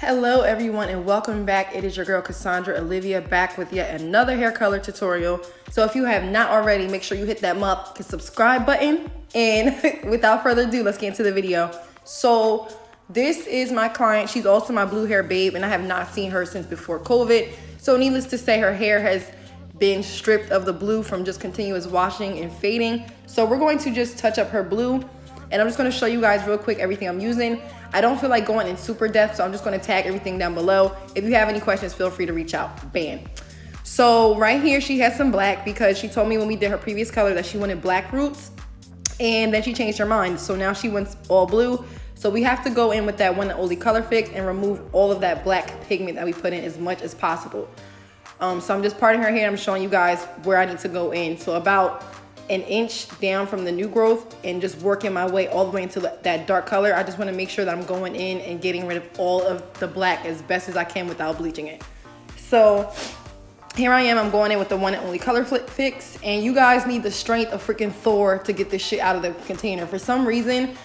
Hello everyone and welcome back. It is your girl Cassandra Olivia back with yet another hair color tutorial. So if you have not already, make sure you hit that subscribe button. And without further ado, let's get into the video. So this is my client. She's also my blue hair babe and I have not seen her since before COVID. So needless to say, her hair has been stripped of the blue from just continuous washing and fading. So we're going to just touch up her blue. And I'm just gonna show you guys real quick everything I'm using. I don't feel like going in super depth, so I'm just gonna tag everything down below. If you have any questions, feel free to reach out. Bam. So right here, she has some black because she told me when we did her previous color that she wanted black roots, and then she changed her mind. So now she wants all blue. So we have to go in with that one and only color fix and remove all of that black pigment that we put in as much as possible. So I'm just parting her hair. I'm showing you guys where I need to go in. So about an inch down from the new growth and just working my way all the way into that dark color. I just want to make sure that I'm going in and getting rid of all of the black as best as I can without bleaching it. So here I am, I'm going in with the one and only color fix, and you guys need the strength of freaking Thor to get this shit out of the container. For some reason,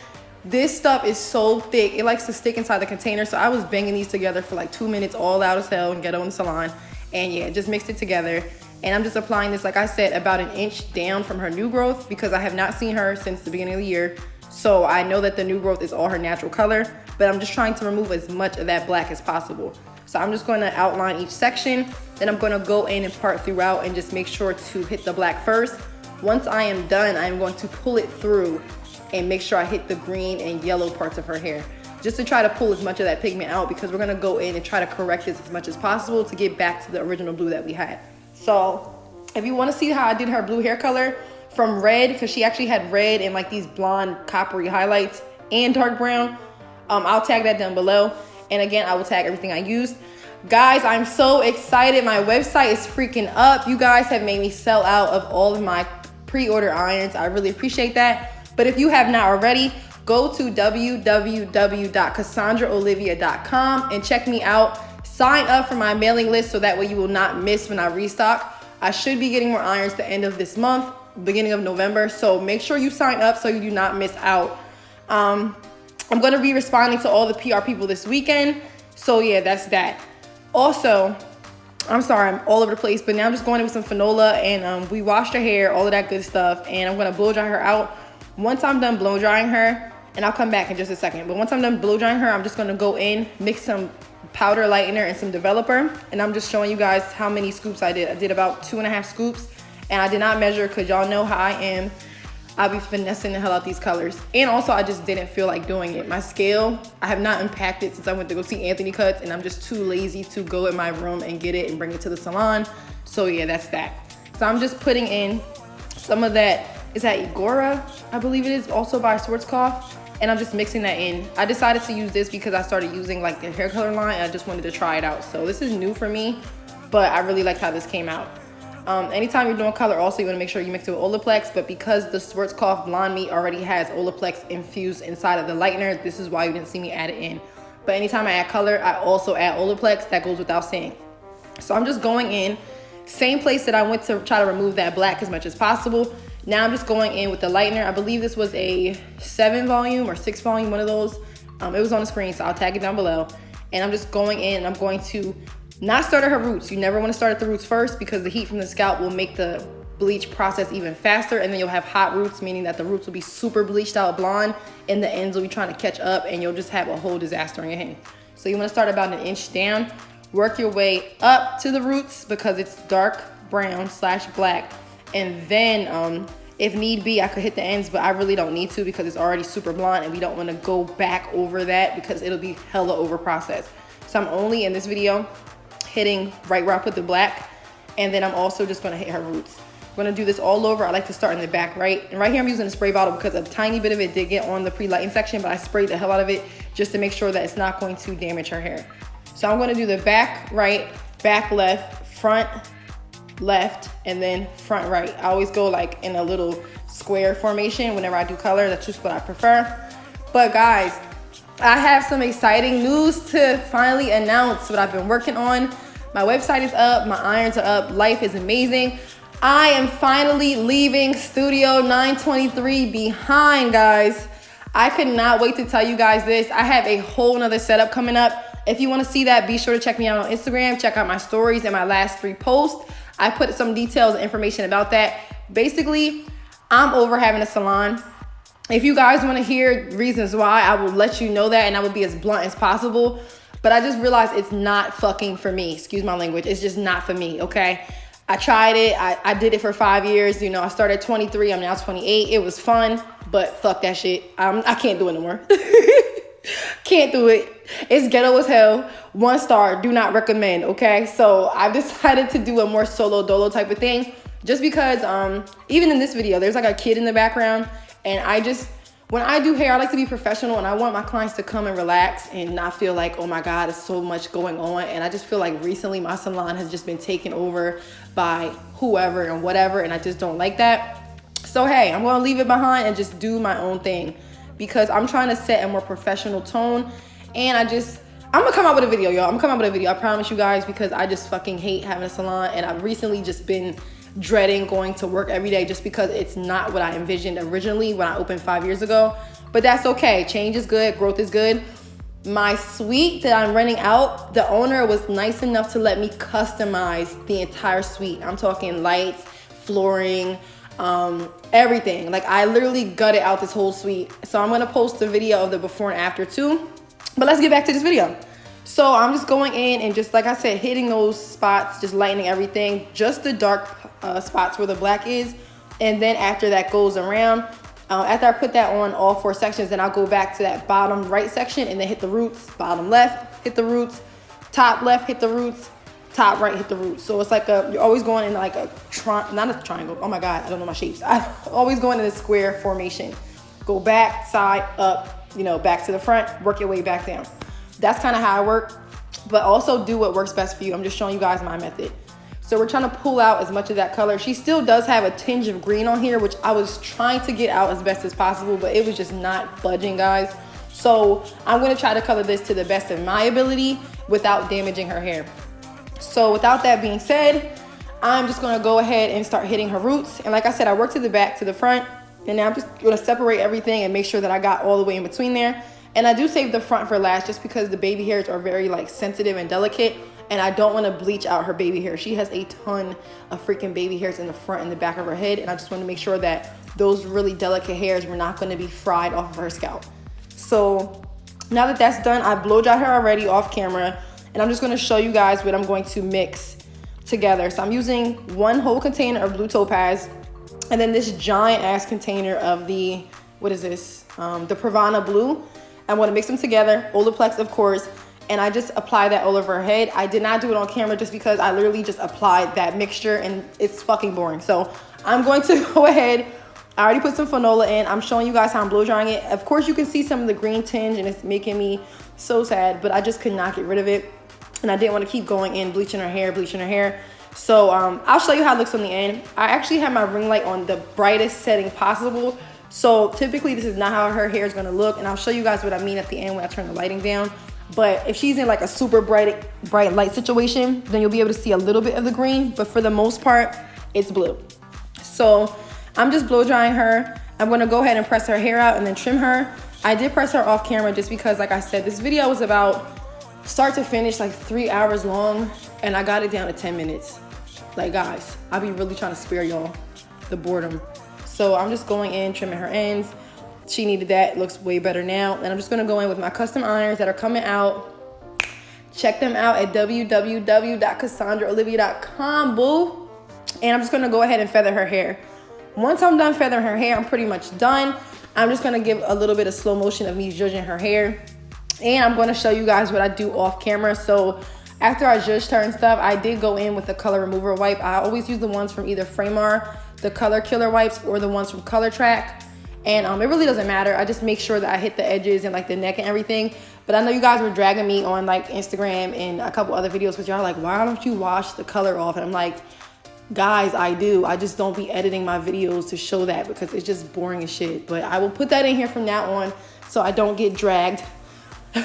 this stuff is so thick, it likes to stick inside the container. So I was banging these together for like 2 minutes, all out as hell, and ghetto in the salon. And yeah, just mixed it together. And I'm just applying this, like I said, about an inch down from her new growth because I have not seen her since the beginning of the year. So I know that the new growth is all her natural color, but I'm just trying to remove as much of that black as possible. So I'm just gonna outline each section, then I'm gonna go in and part throughout and just make sure to hit the black first. Once I am done, I'm going to pull it through and make sure I hit the green and yellow parts of her hair, just to try to pull as much of that pigment out because we're gonna go in and try to correct this as much as possible to get back to the original blue that we had. So if you want to see how I did her blue hair color from red, because she actually had red and like these blonde coppery highlights and dark brown, I'll tag that down below. And again, I will tag everything I used. Guys, I'm so excited. My website is freaking up. You guys have made me sell out of all of my pre-order irons. I really appreciate that. But if you have not already, go to www.cassandraolivia.com and check me out. Sign up for my mailing list so that way you will not miss when I restock. I should be getting more irons the end of this month, beginning of November. So make sure you sign up so you do not miss out. I'm going to be responding to all the PR people this weekend. So yeah, that's that. Also, I'm sorry, I'm all over the place, but now I'm just going in with some Fanola and we washed her hair, all of that good stuff. And I'm going to blow dry her out. Once I'm done blow drying her, and I'll come back in just a second, but once I'm done blow drying her, I'm just going to go in, mix some powder lightener and some developer, and I'm just showing you guys how many scoops I did. I did about 2.5 scoops, and I did not measure because y'all know how I am. I'll be finessing the hell out these colors. And also, I just didn't feel like doing it. My scale, I have not unpacked it since I went to go see Anthony Cuts, and I'm just too lazy to go in my room and get it and bring it to the salon. So yeah, that's that. So I'm just putting in some of that. Is that Igora? I believe it is, also by Schwarzkopf. And I'm just mixing that in. I decided to use this because I started using like the hair color line and I just wanted to try it out. So this is new for me, but I really liked how this came out. Anytime you're doing color, also you want to make sure you mix it with Olaplex, but because the Schwarzkopf Blonde Meat already has Olaplex infused inside of the lightener, this is why you didn't see me add it in. But anytime I add color, I also add Olaplex. That goes without saying. So I'm just going in, same place that I went to try to remove that black as much as possible. Now I'm just going in with the lightener. I believe this was a 7 volume or 6 volume, one of those. It was on the screen, so I'll tag it down below. And I'm just going in and I'm going to not start at her roots. You never want to start at the roots first because the heat from the scalp will make the bleach process even faster, and then you'll have hot roots, meaning that the roots will be super bleached out blonde and the ends will be trying to catch up and you'll just have a whole disaster in your hand. So you want to start about an inch down, work your way up to the roots because it's dark brown / black. And then if need be, I could hit the ends, but I really don't need to because it's already super blonde and we don't want to go back over that because it'll be hella over processed. So I'm only in this video hitting right where I put the black, and then I'm also just going to hit her roots. I'm going to do this all over. I like to start in the back right. And right here I'm using a spray bottle because a tiny bit of it did get on the pre-lighting section, but I sprayed the hell out of it just to make sure that it's not going to damage her hair. So I'm going to do the back right, back left, front left, and then front right. I always go like in a little square formation whenever I do color. That's just what I prefer. But guys, I have some exciting news to finally announce what I've been working on. My website is up, my irons are up, life is amazing. I am finally leaving Studio 923 behind, guys. I could not wait to tell you guys this. I have a whole nother setup coming up. If you want to see that, be sure to check me out on Instagram. Check out my stories and my last 3 posts. I put some details and information about that. Basically, I'm over having a salon. If you guys want to hear reasons why, I will let you know that, and I will be as blunt as possible. But I just realized it's not fucking for me. Excuse my language. It's just not for me, okay? I tried it. I did it for 5 years. You know, I started at 23. I'm now 28. It was fun, but fuck that shit. I can't do it no more. Can't do it. It's ghetto as hell. 1 star. Do not recommend, okay? So I've decided to do a more solo dolo type of thing, just because even in this video, there's like a kid in the background, and when I do hair, I like to be professional, and I want my clients to come and relax and not feel like, oh my God, there's so much going on. And I just feel like recently my salon has just been taken over by whoever and whatever, and I just don't like that. So hey, I'm gonna leave it behind and just do my own thing, because I'm trying to set a more professional tone. And I'm gonna come out with a video, y'all. I'm gonna come out with a video, I promise you guys, because I just fucking hate having a salon, and I've recently just been dreading going to work every day, just because it's not what I envisioned originally when I opened 5 years ago. But that's okay. Change is good. Growth is good. My suite that I'm renting out, the owner was nice enough to let me customize the entire suite. I'm talking lights, flooring, everything. Like, I literally gutted out this whole suite. So I'm gonna post a video of the before and after too. But let's get back to this video. So I'm just going in and just, like I said, hitting those spots, just lightening everything, just the dark spots where the black is. And then after that goes around, after I put that on all 4 sections, then I'll go back to that bottom right section and then hit the roots, bottom left, hit the roots, top left, hit the roots, top right, hit the roots. So it's like you're always going in like not a triangle. Oh my God, I don't know my shapes. I'm always going in a square formation. Go back, side, up, you know, back to the front, work your way back down. That's kind of how I work, but also do what works best for you. I'm just showing you guys my method. So we're trying to pull out as much of that color. She still does have a tinge of green on here, which I was trying to get out as best as possible, but it was just not budging, guys. So I'm gonna try to color this to the best of my ability without damaging her hair. So without that being said, I'm just gonna go ahead and start hitting her roots. And like I said, I work to the back, to the front, and now I'm just gonna separate everything and make sure that I got all the way in between there. And I do save the front for last, just because the baby hairs are very like sensitive and delicate, and I don't want to bleach out her baby hair. She has a ton of freaking baby hairs in the front and the back of her head, and I just want to make sure that those really delicate hairs were not going to be fried off of her scalp. So now that that's done, I blow dried her already off camera, and I'm just going to show you guys what I'm going to mix together. So I'm using 1 whole container of blue topaz, and then this giant ass container of the, what is this? The Pravana blue. I'm going to mix them together, Olaplex of course, and I just apply that all over her head. I did not do it on camera just because I literally just applied that mixture and it's fucking boring. So I'm going to go ahead. I already put some Fanola in. I'm showing you guys how I'm blow drying it. Of course you can see some of the green tinge and it's making me so sad, but I just could not get rid of it. And I didn't want to keep going in, bleaching her hair. So I'll show you how it looks on the end. I actually have my ring light on the brightest setting possible. So typically this is not how her hair is going to look, and I'll show you guys what I mean at the end when I turn the lighting down. But if she's in like a super bright light situation, then you'll be able to see a little bit of the green, but for the most part it's blue. So I'm just blow drying her. I'm going to go ahead and press her hair out and then trim her. I did press her off camera just because, like I said, this video was about start to finish like 3 hours long, and I got it down to 10 minutes. Like, guys, I'll be really trying to spare y'all the boredom. So I'm just going in, trimming her ends. She needed that. It looks way better now. And I'm just going to go in with my custom irons that are coming out. Check them out at www.cassandraolivia.com, boo. And I'm just going to go ahead and feather her hair. Once I'm done feathering her hair, I'm pretty much done. I'm just going to give a little bit of slow motion of me zhuzhing her hair. And I'm going to show you guys what I do off camera. So after I zhuzhed her and stuff, I did go in with the color remover wipe. I always use the ones from either Framar, the color killer wipes, or the ones from Color Track. And it really doesn't matter. I just make sure that I hit the edges and like the neck and everything. But I know you guys were dragging me on like Instagram and a couple other videos because y'all are like, why don't you wash the color off? And I'm like, guys, I do. I just don't be editing my videos to show that because it's just boring as shit. But I will put that in here from now on so I don't get dragged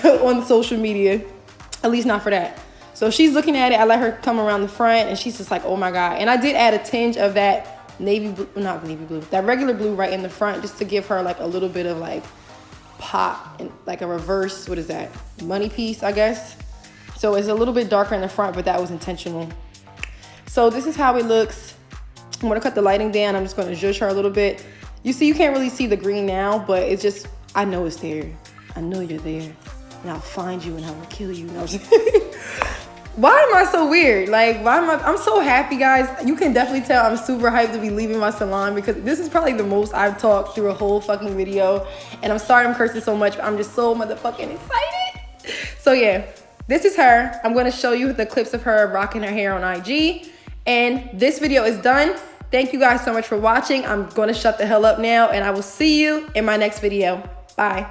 on social media, at least not for that. So she's looking at it. I let her come around the front and she's just like, oh my God. And I did add a tinge of that navy blue, not navy blue, that regular blue right in the front just to give her like a little bit of like pop and like a reverse, what is that, money piece, I guess. So it's a little bit darker in the front, but that was intentional. So this is how it looks. I'm gonna cut the lighting down. I'm just gonna zhuzh her a little bit. You see, you can't really see the green now, but it's just, I know it's there. I know you're there. And I'll find you and I will kill you. No, why am I so weird? Like, I'm so happy, guys. You can definitely tell I'm super hyped to be leaving my salon because this is probably the most I've talked through a whole fucking video. And I'm sorry I'm cursing so much, but I'm just so motherfucking excited. So yeah, this is her. I'm gonna show you the clips of her rocking her hair on IG. And this video is done. Thank you guys so much for watching. I'm gonna shut the hell up now and I will see you in my next video. Bye.